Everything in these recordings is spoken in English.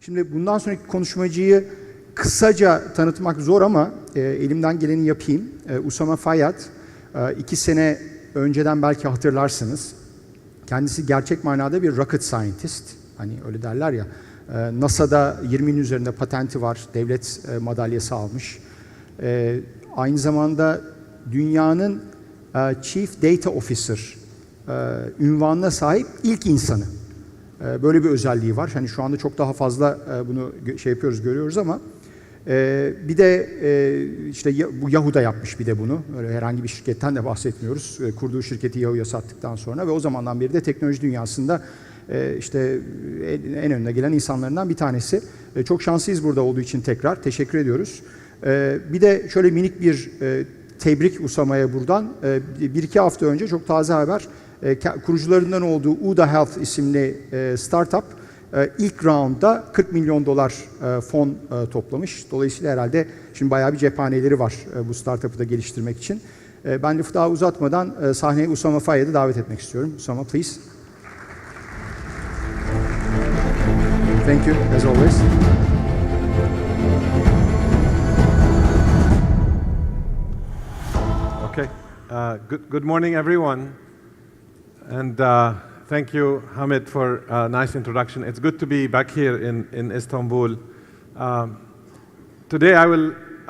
Şimdi bundan sonraki konuşmacıyı kısaca tanıtmak zor ama elimden geleni yapayım. Usama Fayyad, 2 sene önceden belki hatırlarsınız. Kendisi gerçek manada bir rocket scientist. Hani öyle derler ya. NASA'da 20'nin üzerinde patenti var. Devlet madalyası almış. Aynı zamanda dünyanın Chief Data Officer ünvanına sahip ilk insanı. Böyle bir özelliği var. Hani şu anda çok daha fazla bunu görüyoruz ama bir de işte bu Yahoo'da yapmış bir de bunu. Öyle herhangi bir şirketten de bahsetmiyoruz. Kurduğu şirketi Yahoo'ya sattıktan sonra ve o zamandan beri de teknoloji dünyasında işte en önüne gelen insanlarından bir tanesi. Çok şanslıyız burada olduğu için tekrar. Teşekkür ediyoruz. Bir de şöyle minik bir tebrik Usama'ya buradan. 1-2 hafta önce çok taze haber. Kurucularından olduğu Uda Health isimli startup ilk roundda $40 milyon fon toplamış. Dolayısıyla herhalde şimdi bayağı bir cephaneleri var bu startup'ı da geliştirmek için. Ben lafı daha uzatmadan sahneye Usama Fayyad'ı davet etmek istiyorum. Usama, please. Thank you, as always. Okay. Good morning, everyone. And thank you, Hamid, for a nice introduction. It's good to be back here in Istanbul. Today I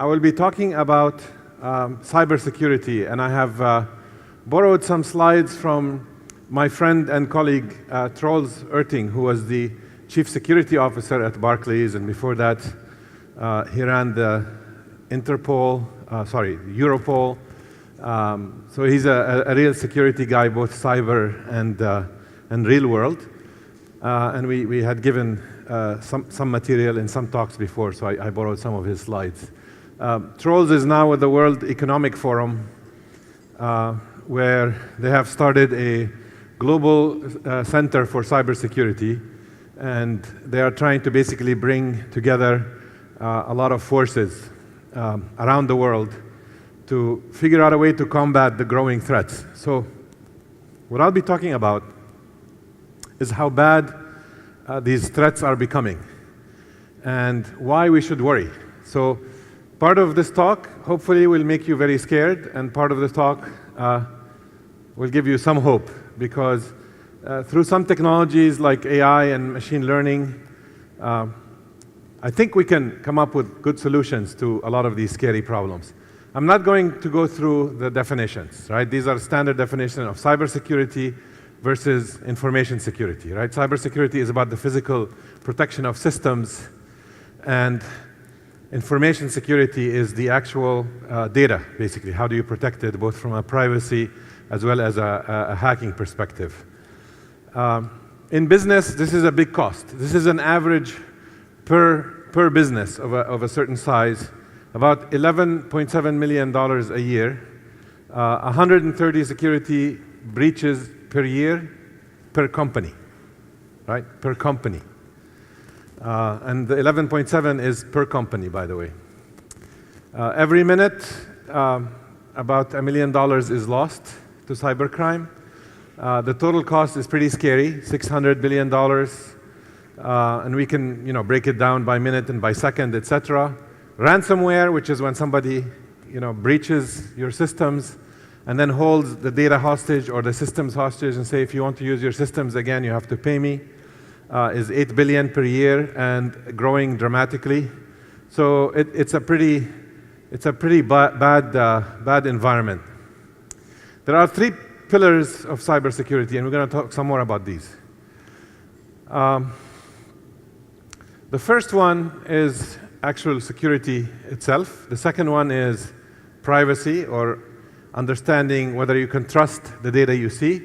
will be talking about cybersecurity, and I have borrowed some slides from my friend and colleague Troels Erting, who was the Chief Security Officer at Barclays, and before that he ran the Europol. So he's a real security guy, both cyber and real world. And we had given some material in some talks before, so I borrowed some of his slides. Troels is now with the World Economic Forum, where they have started a global center for cybersecurity, and they are trying to basically bring together a lot of forces around the world to figure out a way to combat the growing threats. So what I'll be talking about is how bad these threats are becoming and why we should worry. So part of this talk hopefully will make you very scared, and part of the talk will give you some hope, because through some technologies like AI and machine learning, I think we can come up with good solutions to a lot of these scary problems. I'm not going to go through the definitions, right? These are standard definitions of cybersecurity versus information security, right? Cybersecurity is about the physical protection of systems, and information security is the actual data, basically. How do you protect it, both from a privacy as well as a hacking perspective? In business, this is a big cost. This is an average per business of a certain size. About $11.7 million a year, 130 security breaches per year per company, right? Per company. And the 11.7 is per company, by the way. Every minute, about $1 million is lost to cybercrime. The total cost is pretty scary, $600 billion. And we can, break it down by minute and by second, etc. Ransomware, which is when somebody, breaches your systems and then holds the data hostage or the systems hostage and say, if you want to use your systems again, you have to pay me, is $8 billion per year and growing dramatically. So it's a pretty bad environment. There are 3 pillars of cybersecurity, and we're going to talk some more about these. The first one is actual security itself. The second one is privacy, or understanding whether you can trust the data you see.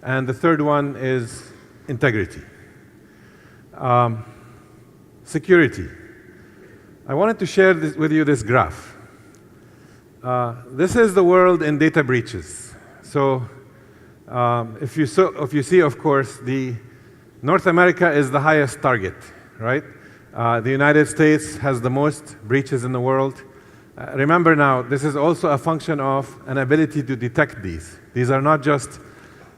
And the third one is integrity. Security. I wanted to share with you this graph. This is the world in data breaches. So if you see, of course, North America is the highest target, right? The United States has the most breaches in the world. Remember now, this is also a function of an ability to detect these. These are not just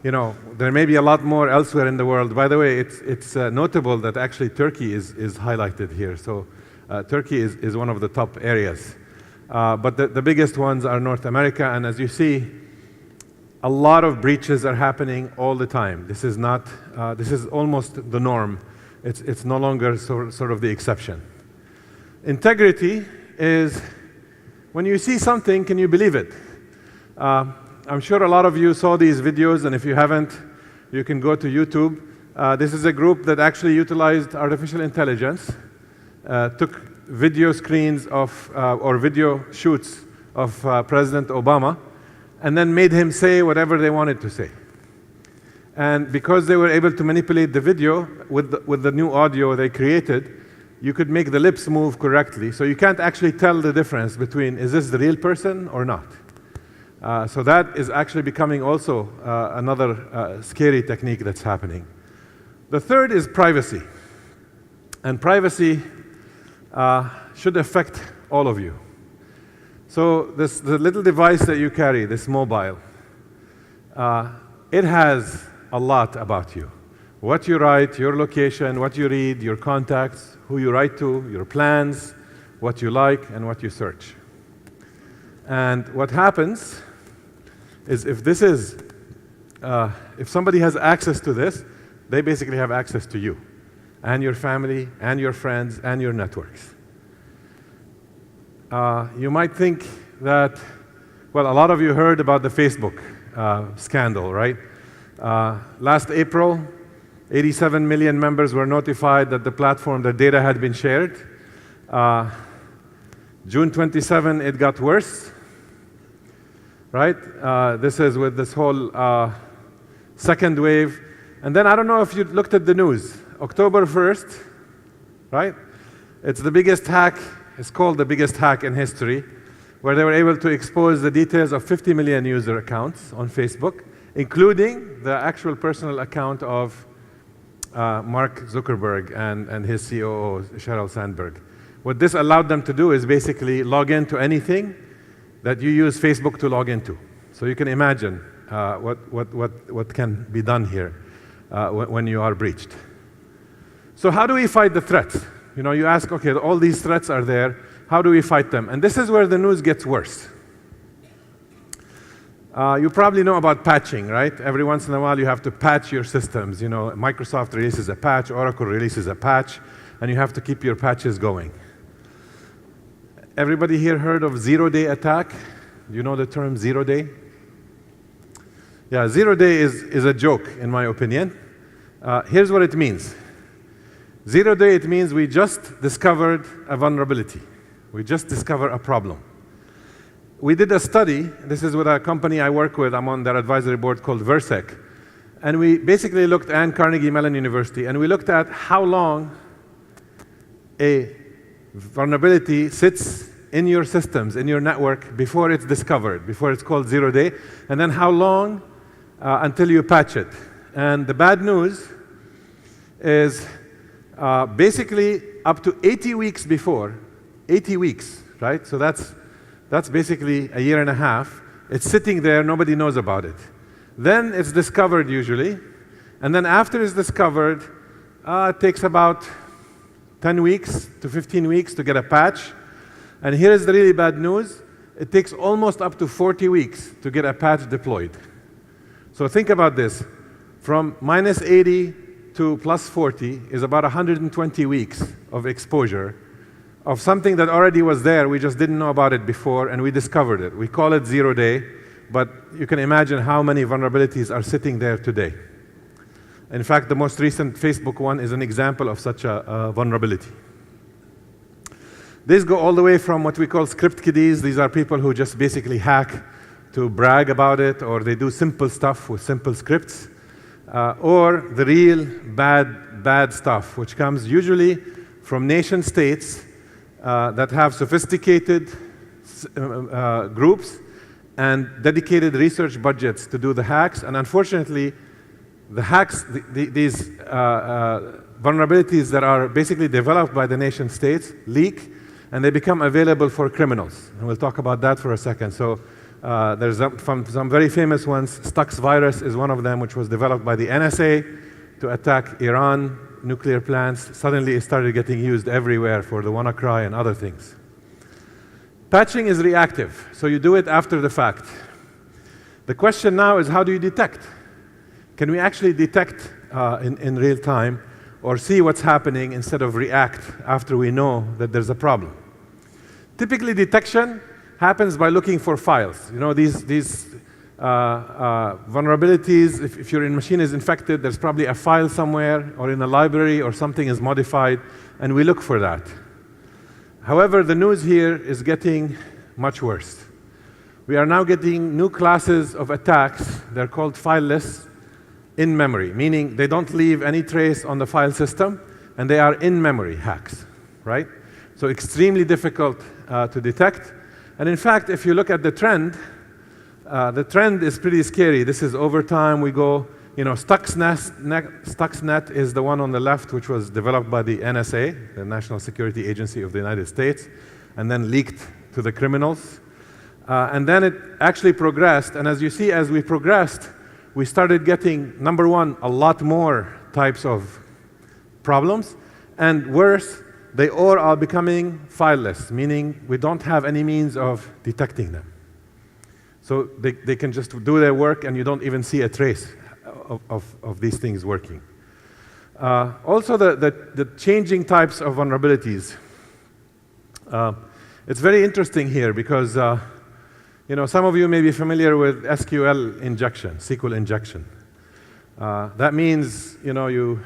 You know, there may be a lot more elsewhere in the world. By the way, it's notable that actually Turkey is highlighted here. So Turkey is one of the top areas. But the biggest ones are North America, and as you see, a lot of breaches are happening all the time. This is not, this is almost the norm. It's no longer sort of the exception. Integrity is when you see something, can you believe it? I'm sure a lot of you saw these videos, and if you haven't, you can go to YouTube. This is a group that actually utilized artificial intelligence, took video screens of, or video shoots of President Obama, and then made him say whatever they wanted to say. And because they were able to manipulate the video with the new audio they created, you could make the lips move correctly. So you can't actually tell the difference between, is this the real person or not? So that is actually becoming also another scary technique that's happening. The third is privacy. And privacy should affect all of you. So the little device that you carry, this mobile, it has a lot about you. What you write, your location, what you read, your contacts, who you write to, your plans, what you like, and what you search. And what happens is if somebody has access to this, they basically have access to you, and your family, and your friends, and your networks. You might think that, well, a lot of you heard about the Facebook scandal, right? Last April, 87 million members were notified that the platform, the data had been shared. June 27, it got worse, right? This is with this whole second wave. And then I don't know if you looked at the news. October 1st, right? It's the biggest hack, it's called the biggest hack in history, where they were able to expose the details of 50 million user accounts on Facebook, including the actual personal account of Mark Zuckerberg and his COO, Sheryl Sandberg. What this allowed them to do is basically log into anything that you use Facebook to log into. So you can imagine what can be done here when you are breached. So how do we fight the threats? You know, you ask, okay, all these threats are there, how do we fight them? And this is where the news gets worse. You probably know about patching, right? Every once in a while you have to patch your systems. You know, Microsoft releases a patch, Oracle releases a patch, and you have to keep your patches going. Everybody here heard of zero-day attack? Do you know the term zero-day? Yeah, zero-day is a joke, in my opinion. Here's what it means. Zero-day, it means we just discovered a vulnerability. We just discovered a problem. We did a study, this is with a company I work with, I'm on their advisory board called Versec, and we basically looked at Carnegie Mellon University, and we looked at how long a vulnerability sits in your systems, in your network, before it's discovered, before it's called zero-day, and then how long until you patch it. And the bad news is basically up to 80 weeks before, 80 weeks, right? So that's basically a year and a half. It's sitting there, nobody knows about it. Then it's discovered usually, and then after it's discovered, it takes about 10 weeks to 15 weeks to get a patch. And here is the really bad news. It takes almost up to 40 weeks to get a patch deployed. So think about this. From minus 80 to plus 40 is about 120 weeks of exposure of something that already was there, we just didn't know about it before, and we discovered it. We call it zero-day, but you can imagine how many vulnerabilities are sitting there today. In fact, the most recent Facebook one is an example of such a vulnerability. These go all the way from what we call script kiddies. These are people who just basically hack to brag about it, or they do simple stuff with simple scripts, or the real bad stuff, which comes usually from nation states that have sophisticated groups and dedicated research budgets to do the hacks. And unfortunately, the hacks, these vulnerabilities that are basically developed by the nation states leak, and they become available for criminals. And we'll talk about that for a second. So There's some very famous ones. Stux virus is one of them, which was developed by the NSA to attack Iran nuclear plants. Suddenly it started getting used everywhere for the WannaCry and other things. Patching is reactive, so you do it after the fact. The question now is, how do you detect? Can we actually detect in real time or see what's happening instead of react after we know that there's a problem? Typically, detection happens by looking for files. You know, these vulnerabilities, if your machine is infected, there's probably a file somewhere or in a library or something is modified, and we look for that. However, the news here is getting much worse. We are now getting new classes of attacks. They're called fileless in memory, meaning they don't leave any trace on the file system, and they are in-memory hacks, right? So extremely difficult to detect. And in fact, if you look at the trend is pretty scary. This is over time we go, you know, Stuxnet is the one on the left, which was developed by the NSA, the National Security Agency of the United States, and then leaked to the criminals. And then it actually progressed, and as you see, as we progressed, we started getting, number one, a lot more types of problems, and worse, they all are becoming fileless, meaning we don't have any means of detecting them. So they can just do their work and you don't even see a trace of these things working. Also, the changing types of vulnerabilities. It's very interesting here because you know, some of you may be familiar with SQL injection, SQL injection. That means, you know, you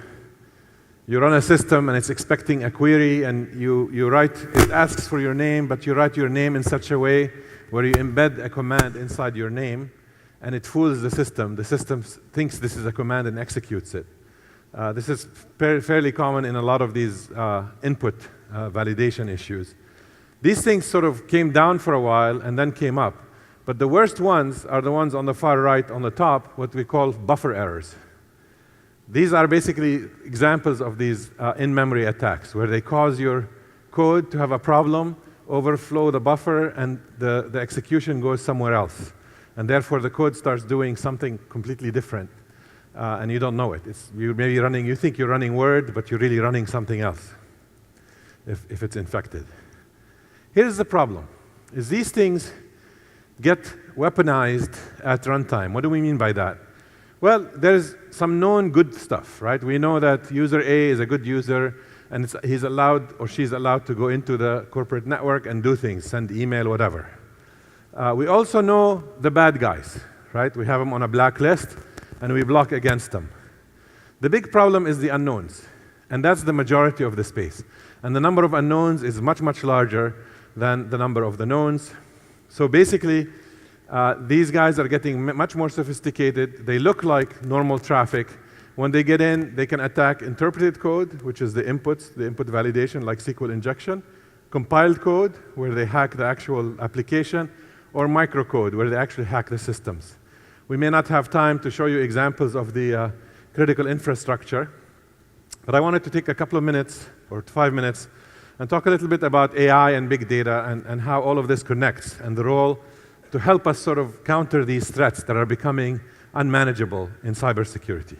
run a system and it's expecting a query and you write, it asks for your name, but you write your name in such a way where you embed a command inside your name and it fools the system. The system thinks this is a command and executes it. This is fairly common in a lot of these input validation issues. These things sort of came down for a while and then came up. But the worst ones are the ones on the far right on the top, what we call buffer errors. These are basically examples of these in-memory attacks, where they cause your code to have a problem, overflow the buffer, and the execution goes somewhere else. And therefore, the code starts doing something completely different, and you don't know it. You think you're running Word, but you're really running something else, if it's infected. Here's the problem, is these things get weaponized at runtime. What do we mean by that? Well, there's some known good stuff, right? We know that user A is a good user, and he's allowed or she's allowed to go into the corporate network and do things, send email, whatever. We also know the bad guys, right? We have them on a blacklist, and we block against them. The big problem is the unknowns, and that's the majority of the space. And the number of unknowns is much, much larger than the number of the knowns. So basically, these guys are getting much more sophisticated. They look like normal traffic. When they get in, they can attack interpreted code, which is the input validation, like SQL injection, compiled code, where they hack the actual application, or microcode, where they actually hack the systems. We may not have time to show you examples of the critical infrastructure, but I wanted to take a couple of minutes, or 5 minutes, and talk a little bit about AI and big data and how all of this connects and the role to help us sort of counter these threats that are becoming unmanageable in cybersecurity.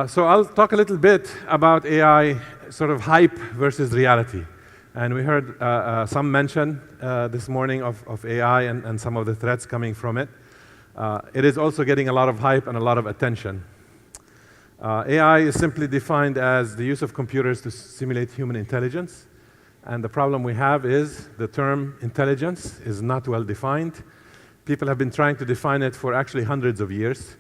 So I'll talk a little bit about AI sort of hype versus reality. And we heard some mention this morning of AI and some of the threats coming from it. It is also getting a lot of hype and a lot of attention. AI is simply defined as the use of computers to simulate human intelligence. And the problem we have is the term intelligence is not well defined. People have been trying to define it for actually hundreds of years.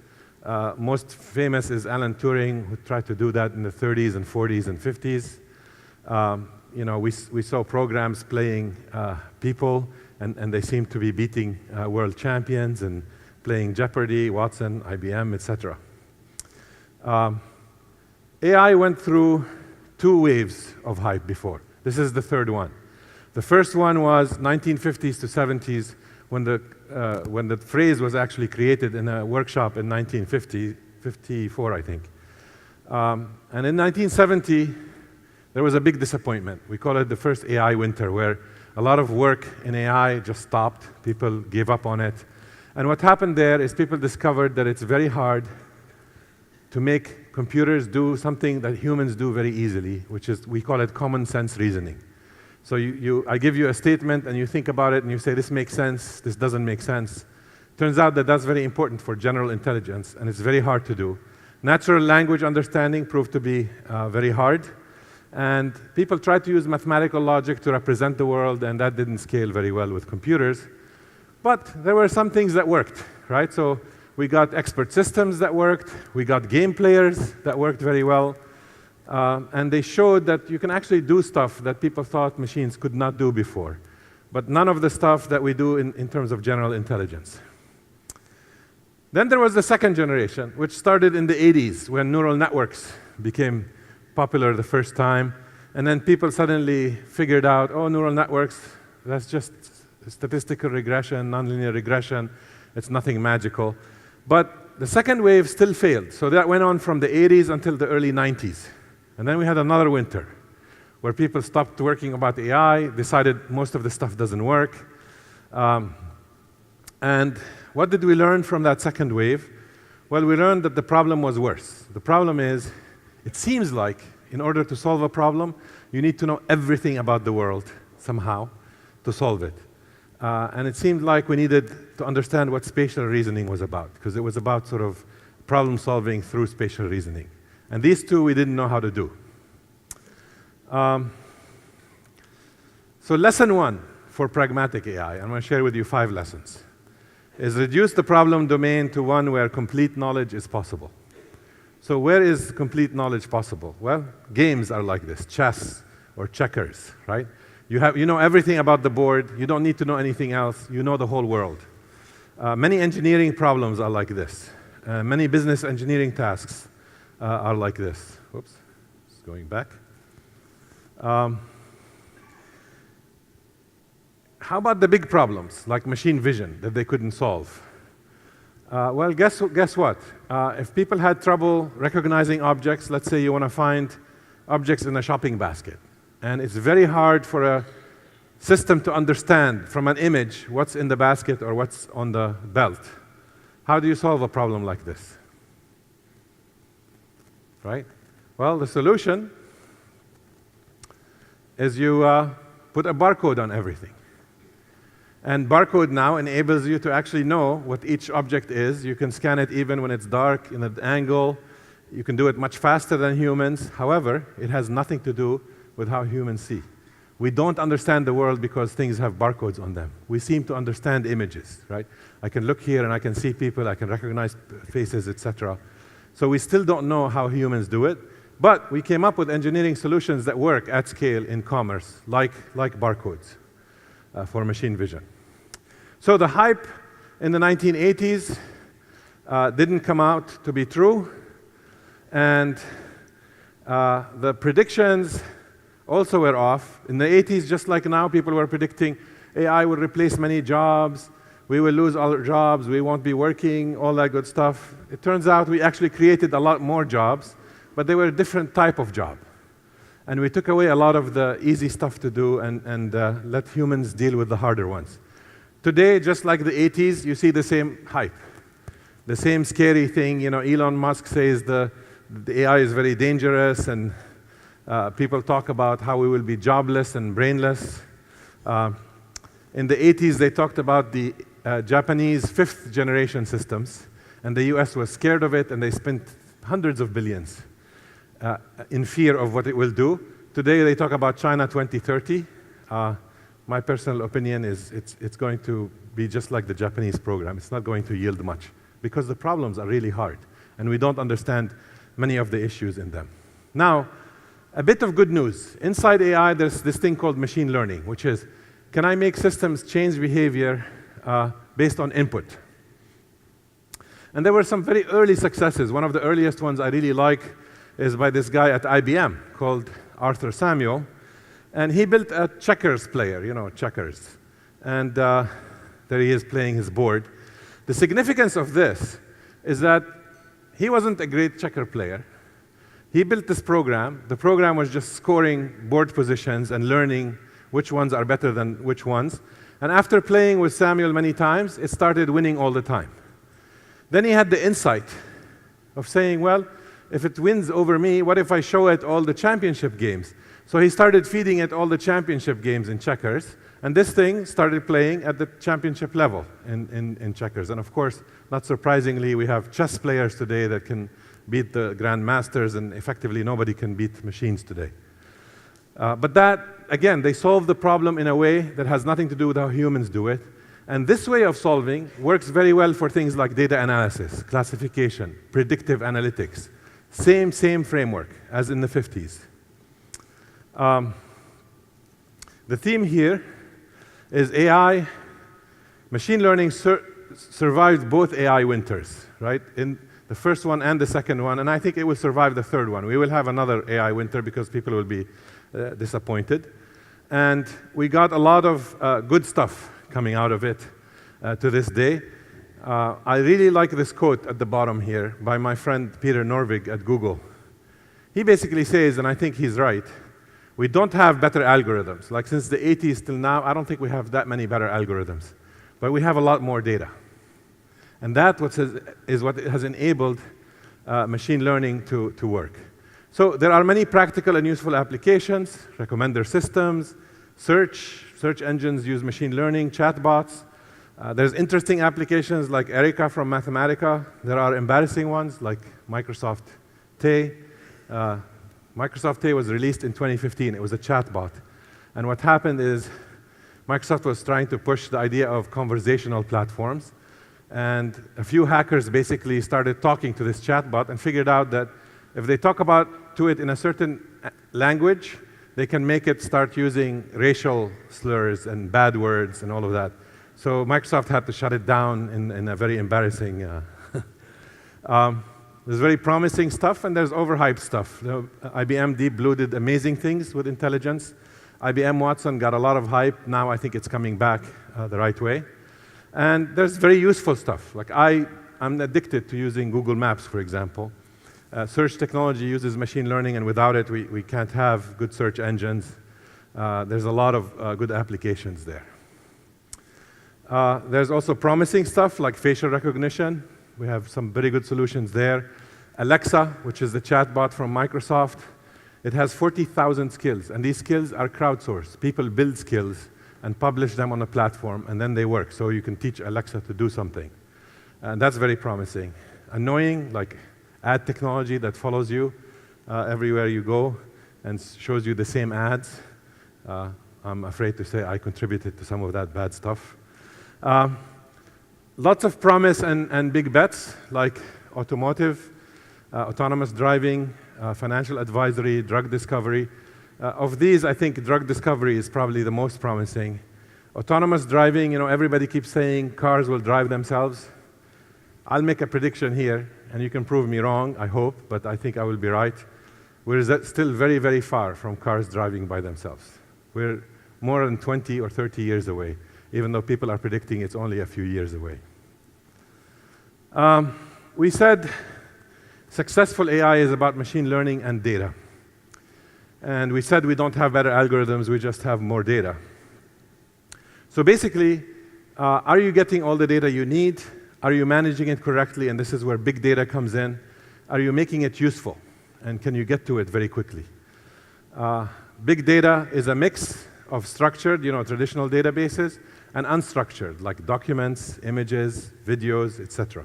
Most famous is Alan Turing, who tried to do that in the 30s and 40s and 50s. You know, we saw programs playing people, and they seemed to be beating world champions and playing Jeopardy, Watson, IBM, etc. AI went through 2 waves of hype before. This is the third one. The first one was 1950s to 70s, when the phrase was actually created in a workshop in 1954, I think. And in 1970, there was a big disappointment. We call it the first AI winter, where A lot of work in AI just stopped. People gave up on it. And what happened there is people discovered that it's very hard to make computers do something that humans do very easily, which is, we call it common sense reasoning. So I give you a statement and you think about it and you say, this makes sense, this doesn't make sense. Turns out that that's very important for general intelligence, and it's very hard to do. Natural language understanding proved to be very hard. And people tried to use mathematical logic to represent the world, and that didn't scale very well with computers. But there were some things that worked, right? So we got expert systems that worked. We got game players that worked very well. And they showed that you can actually do stuff that people thought machines could not do before, but none of the stuff that we do in terms of general intelligence. Then there was the second generation, which started in the 80s when neural networks became popular the first time. And then people suddenly figured out, oh, neural networks, that's just statistical regression, nonlinear regression. It's nothing magical. But the second wave still failed. So that went on from the 80s until the early 90s. And then we had another winter where people stopped working about AI, decided most of the stuff doesn't work. And what did we learn from that second wave? Well, we learned that the problem was worse. The problem is, it seems like in order to solve a problem, you need to know everything about the world somehow to solve it. And it seemed like we needed to understand what spatial reasoning was about, because it was about sort of problem solving through spatial reasoning. And these two we didn't know how to do. So lesson one for Pragmatic AI, I'm going to share with you 5 lessons, is reduce the problem domain to one where complete knowledge is possible. So where is complete knowledge possible? Well, games are like this, chess or checkers, right? You know everything about the board. You don't need to know anything else. You know the whole world. Many engineering problems are like this. Many business engineering tasks are like this. Whoops, it's going back. How about the big problems, like machine vision, that they couldn't solve? Well, guess what? If people had trouble recognizing objects, let's say you want to find objects in a shopping basket, and it's very hard for a system to understand from an image what's in the basket or what's on the belt. How do you solve a problem like this? Right? Well, the solution is you put a barcode on everything. And barcode now enables you to actually know what each object is. You can scan it even when it's dark, in an angle. You can do it much faster than humans. However, it has nothing to do with how humans see. We don't understand the world because things have barcodes on them. We seem to understand images, right? I can look here and I can see people, I can recognize faces, etc. So we still don't know how humans do it, but we came up with engineering solutions that work at scale in commerce, like barcodes for machine vision. So the hype in the 1980s didn't come out to be true, and the predictions also were off. In the 80s, just like now, people were predicting AI will replace many jobs, we will lose all our jobs, we won't be working, all that good stuff. It turns out we actually created a lot more jobs, but they were a different type of job. And we took away a lot of the easy stuff to do and let humans deal with the harder ones. Today, just like the 80s, you see the same hype. The same scary thing, you know, Elon Musk says the AI is very dangerous, and people talk about how we will be jobless and brainless. In the 80s, they talked about the Japanese 5th generation systems, and the US was scared of it, and they spent hundreds of billions in fear of what it will do. Today, they talk about China 2030. My personal opinion is it's going to be just like the Japanese program. It's not going to yield much, because the problems are really hard, and we don't understand many of the issues in them. Now, a bit of good news. Inside AI, there's this thing called machine learning, which is, can I make systems change behavior based on input? And there were some very early successes. One of the earliest ones I really like is by this guy at IBM called Arthur Samuel. And he built a checkers player, you know, checkers. And there he is playing his board. The significance of this is that he wasn't a great checker player. He built this program. The program was just scoring board positions and learning which ones are better than which ones. And after playing with Samuel many times, it started winning all the time. Then he had the insight of saying, well, if it wins over me, what if I show it all the championship games? So he started feeding it all the championship games in checkers, and this thing started playing at the championship level in checkers. And of course, not surprisingly, we have chess players today that can beat the grandmasters, and effectively nobody can beat machines today. But that, again, they solve the problem in a way that has nothing to do with how humans do it. And this way of solving works very well for things like data analysis, classification, predictive analytics. Same framework as in the 50s. The theme here is AI. Machine learning survived both AI winters, right? In the first one and the second one, and I think it will survive the third one. We will have another AI winter because people will be disappointed. And we got a lot of good stuff coming out of it to this day. I really like this quote at the bottom here by my friend Peter Norvig at Google. He basically says, and I think he's right, we don't have better algorithms. Like since the 80s till now, I don't think we have that many better algorithms. But we have a lot more data. And that is what has enabled machine learning to work. So there are many practical and useful applications, recommender systems, search engines use machine learning, chatbots. There's interesting applications like Erica from Mathematica. There are embarrassing ones like Microsoft Tay. Microsoft Tay was released in 2015. It was a chatbot. And what happened is Microsoft was trying to push the idea of conversational platforms. And a few hackers basically started talking to this chatbot and figured out that if they talk to it in a certain language, they can make it start using racial slurs and bad words and all of that. So Microsoft had to shut it down in a very embarrassing. There's very promising stuff, and there's overhyped stuff. IBM Deep Blue did amazing things with intelligence. IBM Watson got a lot of hype. Now I think it's coming back the right way. And there's very useful stuff. Like I'm addicted to using Google Maps, for example. Search technology uses machine learning, and without it, we can't have good search engines. There's a lot of good applications there. There's also promising stuff like facial recognition. We have some very good solutions there. Alexa, which is the chatbot from Microsoft, it has 40,000 skills, and these skills are crowdsourced. People build skills and publish them on a platform, and then they work. So you can teach Alexa to do something. And that's very promising. Annoying, like ad technology that follows you everywhere you go and shows you the same ads. I'm afraid to say I contributed to some of that bad stuff. Lots of promise and big bets, like automotive, autonomous driving, financial advisory, drug discovery. Of these, I think drug discovery is probably the most promising. Autonomous driving, everybody keeps saying cars will drive themselves. I'll make a prediction here, and you can prove me wrong, I hope, but I think I will be right. We're still very, very far from cars driving by themselves. We're more than 20 or 30 years away, even though people are predicting it's only a few years away. We said successful AI is about machine learning and data. And we said we don't have better algorithms, we just have more data. So basically, are you getting all the data you need? Are you managing it correctly? And this is where big data comes in. Are you making it useful? And can you get to it very quickly? Big data is a mix of structured, traditional databases, and unstructured, like documents, images, videos, etc.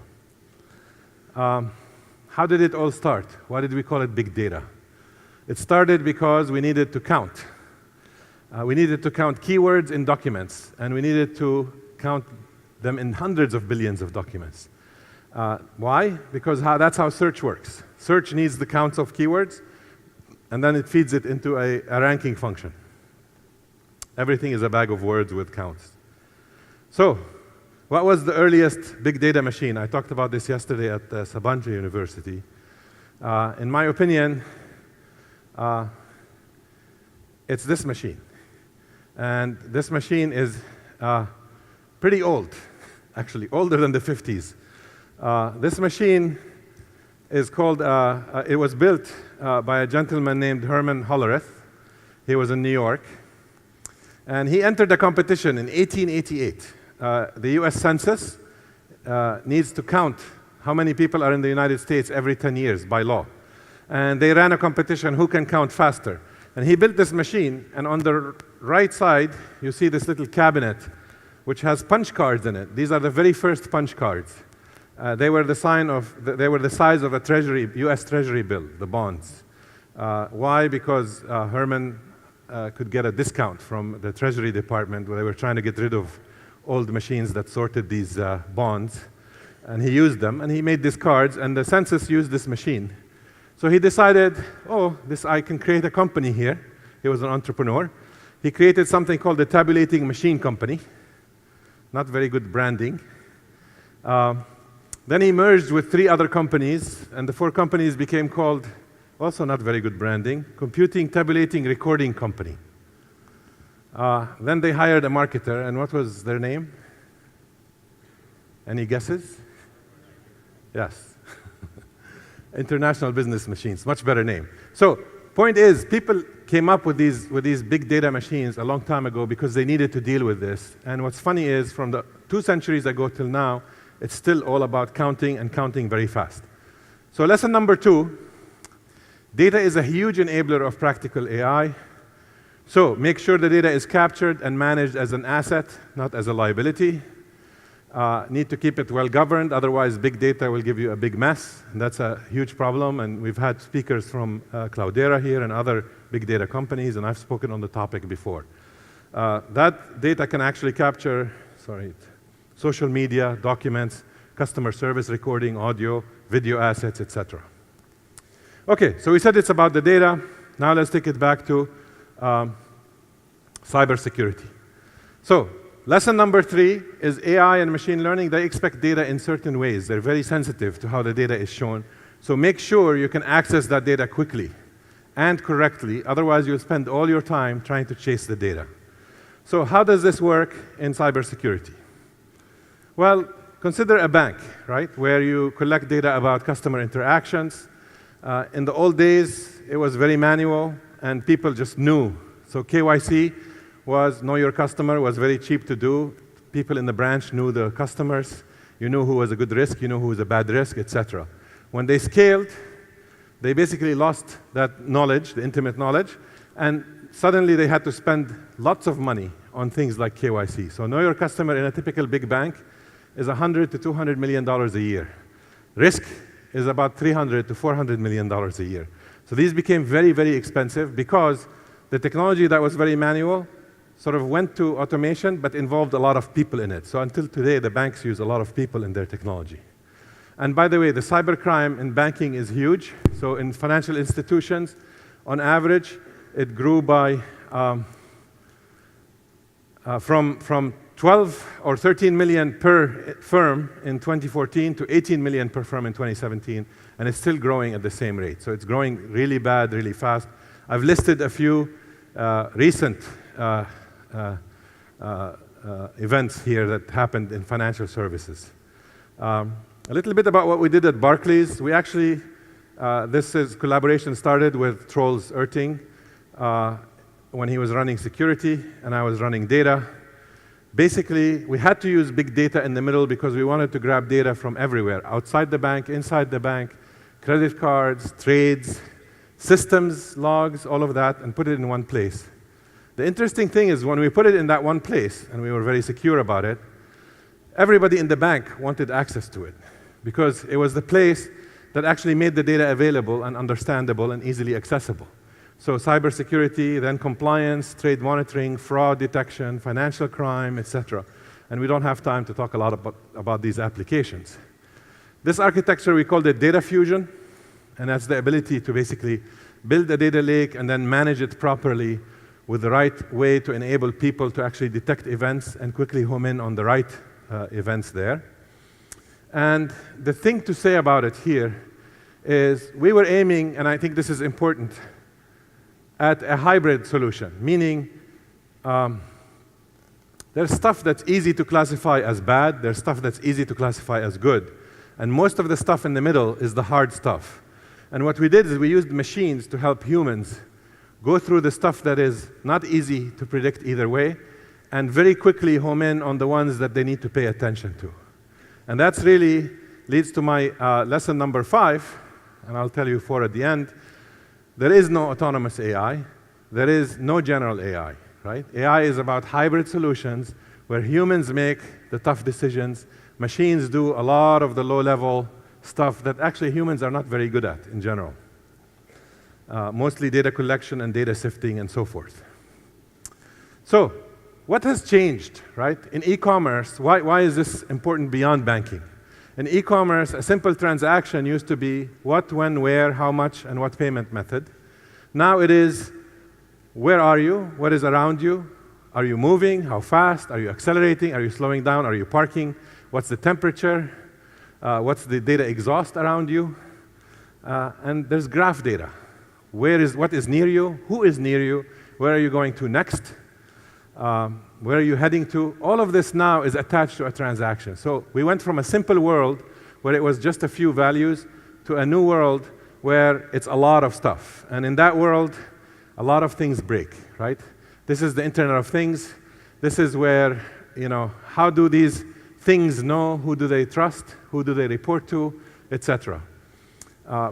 How did it all start? Why did we call it big data? It started because we needed to count. We needed to count keywords in documents, and we needed to count them in hundreds of billions of documents. Why? Because that's how search works. Search needs the counts of keywords, and then it feeds it into a ranking function. Everything is a bag of words with counts. So, what was the earliest big data machine? I talked about this yesterday at Sabancı University. In my opinion, it's this machine. And this machine is pretty old, actually, older than the 50s. This machine is called, it was built by a gentleman named Herman Hollerith. He was in New York. And he entered a competition in 1888. The US Census needs to count how many people are in the United States every 10 years by law. And they ran a competition, who can count faster. And he built this machine, and on the right side, you see this little cabinet, which has punch cards in it. These are the very first punch cards. They were the size of a US Treasury bill, the bonds. Why? Because Herman could get a discount from the Treasury Department where they were trying to get rid of old machines that sorted these bonds. And he used them, and he made these cards, and the census used this machine. So he decided, I can create a company here. He was an entrepreneur. He created something called the Tabulating Machine Company. Not very good branding. Then he merged with 3 other companies, and the 4 companies became called, also not very good branding, Computing, Tabulating, Recording Company. Then they hired a marketer, and what was their name? Any guesses? Yes. International Business Machines, much better name. So, point is, people came up with these big data machines a long time ago because they needed to deal with this. And what's funny is, from the 2 centuries ago till now, it's still all about counting, and counting very fast. So lesson number 2, data is a huge enabler of practical AI. So make sure the data is captured and managed as an asset, not as a liability. Need to keep it well governed, otherwise big data will give you a big mess, and that's a huge problem. And we've had speakers from Cloudera here and other big data companies, and I've spoken on the topic before. That data can actually capture, social media, documents, customer service recording, audio, video assets, etc. Okay, so we said it's about the data. Now let's take it back to cybersecurity. So, lesson number 3 is AI and machine learning. They expect data in certain ways. They're very sensitive to how the data is shown. So make sure you can access that data quickly and correctly. Otherwise, you'll spend all your time trying to chase the data. So how does this work in cybersecurity? Well, consider a bank, right, where you collect data about customer interactions. In the old days, it was very manual, and people just knew. So KYC know your customer, was very cheap to do. People in the branch knew the customers. You knew who was a good risk, you knew who was a bad risk, etc. When they scaled, they basically lost that knowledge, the intimate knowledge, and suddenly they had to spend lots of money on things like KYC. So know your customer in a typical big bank is $100 to $200 million a year. Risk is about $300 to $400 million a year. So these became very, very expensive because the technology that was very manual sort of went to automation, but involved a lot of people in it. So until today, the banks use a lot of people in their technology. And by the way, the cybercrime in banking is huge. So in financial institutions, on average, it grew by from 12 or 13 million per firm in 2014 to 18 million per firm in 2017, and it's still growing at the same rate. So it's growing really bad, really fast. I've listed a few recent events here that happened in financial services. A little bit about what we did at Barclays. We actually, collaboration started with Troels Erting when he was running security and I was running data. Basically, we had to use big data in the middle because we wanted to grab data from everywhere, outside the bank, inside the bank, credit cards, trades, systems, logs, all of that, and put it in one place. The interesting thing is when we put it in that one place, and we were very secure about it, everybody in the bank wanted access to it because it was the place that actually made the data available and understandable and easily accessible. So cybersecurity, then compliance, trade monitoring, fraud detection, financial crime, etc. And we don't have time to talk a lot about these applications. This architecture, we called it data fusion, and that's the ability to basically build a data lake and then manage it properly with the right way to enable people to actually detect events and quickly home in on the right events there. And the thing to say about it here is we were aiming, and I think this is important, at a hybrid solution, meaning there's stuff that's easy to classify as bad, there's stuff that's easy to classify as good, and most of the stuff in the middle is the hard stuff. And what we did is we used machines to help humans go through the stuff that is not easy to predict either way, and very quickly home in on the ones that they need to pay attention to. And that's really leads to my lesson number 5, and I'll tell you 4 at the end. There is no autonomous AI. There is no general AI, right? AI is about hybrid solutions where humans make the tough decisions. Machines do a lot of the low-level stuff that actually humans are not very good at in general. Mostly data collection and data sifting and so forth. So, what has changed, right? In e-commerce, why is this important beyond banking? In e-commerce, a simple transaction used to be what, when, where, how much, and what payment method. Now it is, where are you? What is around you? Are you moving? How fast? Are you accelerating? Are you slowing down? Are you parking? What's the temperature? What's the data exhaust around you? And there's graph data. What is near you? Who is near you? Where are you going to next? Where are you heading to? All of this now is attached to a transaction. So we went from a simple world where it was just a few values to a new world where it's a lot of stuff. And in that world, a lot of things break, right? This is the Internet of Things. This is where, how do these things know? Who do they trust? Who do they report to? Etc.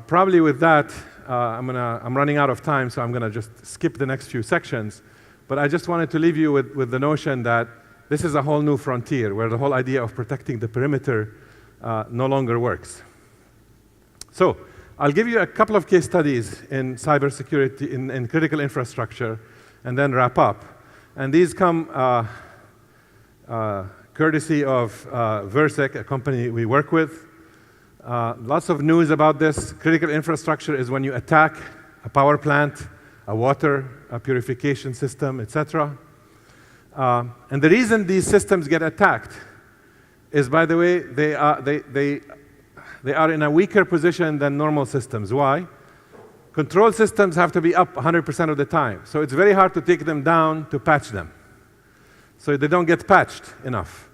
Probably with that, I'm running out of time, so I'm going to just skip the next few sections. But I just wanted to leave you with the notion that this is a whole new frontier where the whole idea of protecting the perimeter no longer works. So I'll give you a couple of case studies in cybersecurity, in critical infrastructure, and then wrap up. And these come courtesy of Versec, a company we work with. Lots of news about this. Critical infrastructure is when you attack a power plant, a water purification system, etc. And the reason these systems get attacked is, by the way, they are in a weaker position than normal systems. Why? Control systems have to be up 100% of the time. So it's very hard to take them down to patch them. So they don't get patched enough.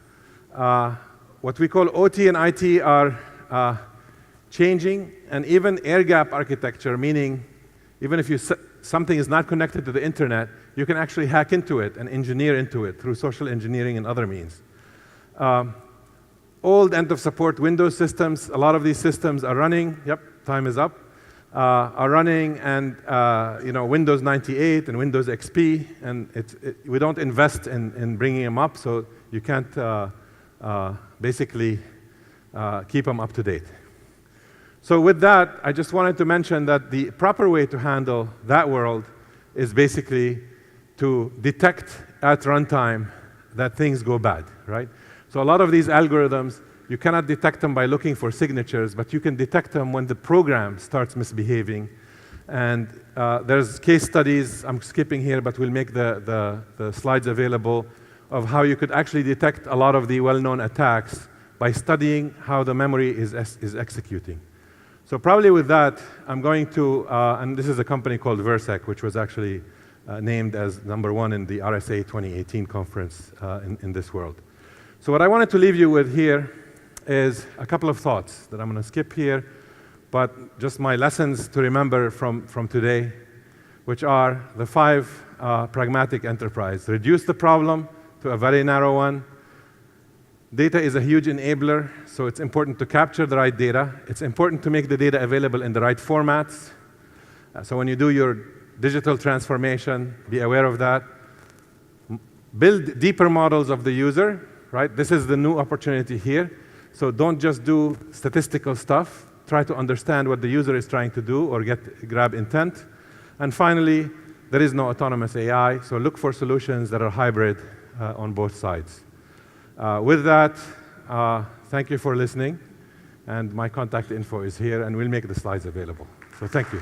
What we call OT and IT are changing, and even air-gap architecture, meaning even if something is not connected to the internet, you can actually hack into it and engineer into it through social engineering and other means. Old end-of-support Windows systems, a lot of these systems are running, time is up, are running, and Windows 98 and Windows XP, and we don't invest in bringing them up, so you can't basically keep them up to date. So with that, I just wanted to mention that the proper way to handle that world is basically to detect at runtime that things go bad, right? So a lot of these algorithms, you cannot detect them by looking for signatures, but you can detect them when the program starts misbehaving. And there's case studies, I'm skipping here, but we'll make the slides available, of how you could actually detect a lot of the well-known attacks by studying how the memory is executing. So probably with that, I'm going to, and this is a company called Versec, which was actually named as #1 in the RSA 2018 conference in this world. So what I wanted to leave you with here is a couple of thoughts that I'm going to skip here, but just my lessons to remember from today, which are the 5 pragmatic enterprise. Reduce the problem to a very narrow one. Data is a huge enabler, so it's important to capture the right data. It's important to make the data available in the right formats. So when you do your digital transformation, be aware of that. Build deeper models of the user, right? This is the new opportunity here. So don't just do statistical stuff. Try to understand what the user is trying to do or grab intent. And finally, there is no autonomous AI, so look for solutions that are hybrid on both sides. With that, thank you for listening, and my contact info is here, and we'll make the slides available. So thank you.